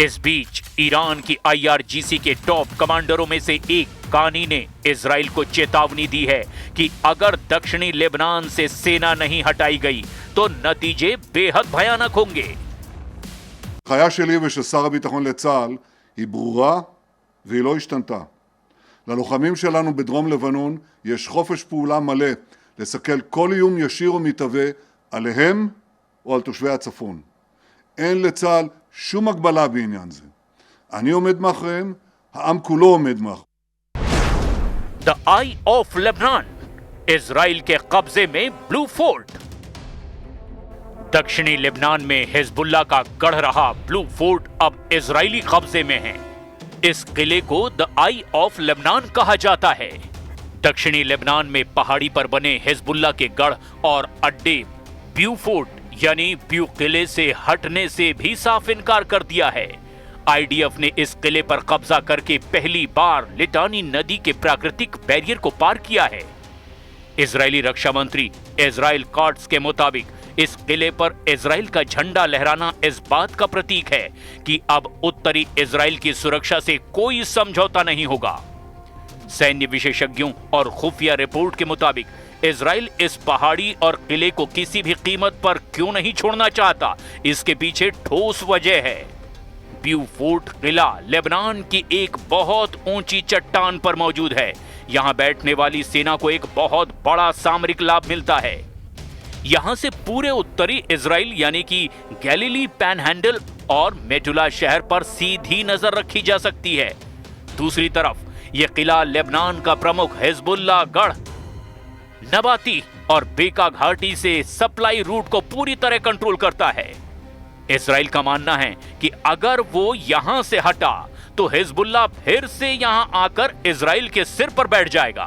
इस बीच ईरान की IRGC के टॉप कमांडरों में से एक कानी ने इजराइल को चेतावनी दी है कि अगर दक्षिणी लेबनान से सेना नहीं हटाई गई तो नतीजे बेहद भयानक होंगे। ההנחיה שלי ושל שר הביטחון לצה"ל היא ברורה והיא לא השתנתה. ללוחמים שלנו בדרום לבנון יש חופש פעולה מלא לסכל כל איום ישיר או מתהווה עליהם או על תושבי הצפון. אין לצה"ל שום הגבלה בעניין זה. אני עומד מאחוריהם, העם כולו עומד מאחוריהם. The Eye of Lebanon, Israel के कब्जे में ब्लू फोर्ट। दक्षिणी लेबनान में हिजबुल्लाह का गढ़ रहा ब्लू फोर्ट अब इजरायली कब्जे में है। इस किले को द आई ऑफ लेबनान कहा जाता है। दक्षिणी लेबनान में पहाड़ी पर बने हिजबुल्लाह के गढ़ और अड्डे ब्यू फोर्ट यानी ब्यू किले से हटने से भी साफ इनकार कर दिया है। IDF ने इस किले पर कब्जा करके पहली बार लिटानी नदी के प्राकृतिक बैरियर को पार किया है। इजरायली रक्षा मंत्री इजराइल कॉट्स के मुताबिक इस किले पर इजराइल का झंडा लहराना इस बात का प्रतीक है कि अब उत्तरी इजराइल की सुरक्षा से कोई समझौता नहीं होगा। सैन्य विशेषज्ञों और खुफिया रिपोर्ट के मुताबिक इजराइल इस पहाड़ी और किले को किसी भी कीमत पर क्यों नहीं छोड़ना चाहता, इसके पीछे ठोस वजह है। ब्यू फोर्ट किला लेबनान की एक बहुत ऊंची चट्टान पर मौजूद है। यहां बैठने वाली सेना को एक बहुत बड़ा सामरिक लाभ मिलता है। यहां से पूरे उत्तरी इजराइल यानी कि गैलीली पैनहैंडल और मेटुला शहर पर सीधी नजर रखी जा सकती है। दूसरी तरफ यह किला लेबनान का प्रमुख हिजबुल्लाह गढ़ नबाती और बेका घाटी से सप्लाई रूट को पूरी तरह कंट्रोल करता है। इजराइल का मानना है कि अगर वो यहां से हटा तो हिजबुल्लाह फिर से यहां आकर इजराइल के सिर पर बैठ जाएगा।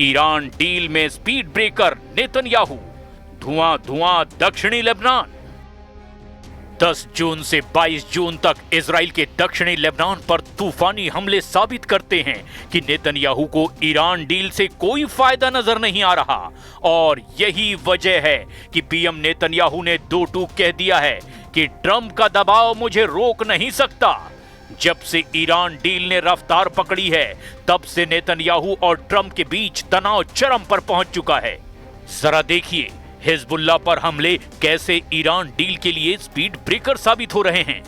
ईरान डील में स्पीड ब्रेकर नेतन्याहू, धुआं धुआं दक्षिणी लेबनान। 10 जून से 22 जून तक इजराइल के दक्षिणी लेबनान पर तूफानी हमले साबित करते हैं कि नेतन्याहू को ईरान डील से कोई फायदा नजर नहीं आ रहा। और यही वजह है कि पीएम नेतन्याहू ने दो टूक कह दिया है कि ट्रंप का दबाव मुझे रोक नहीं सकता। जब से ईरान डील ने रफ्तार पकड़ी है तब से नेतन्याहू और ट्रंप के बीच तनाव चरम पर पहुंच चुका है। जरा देखिए हिजबुल्लाह पर हमले कैसे ईरान डील के लिए स्पीड ब्रेकर साबित हो रहे हैं।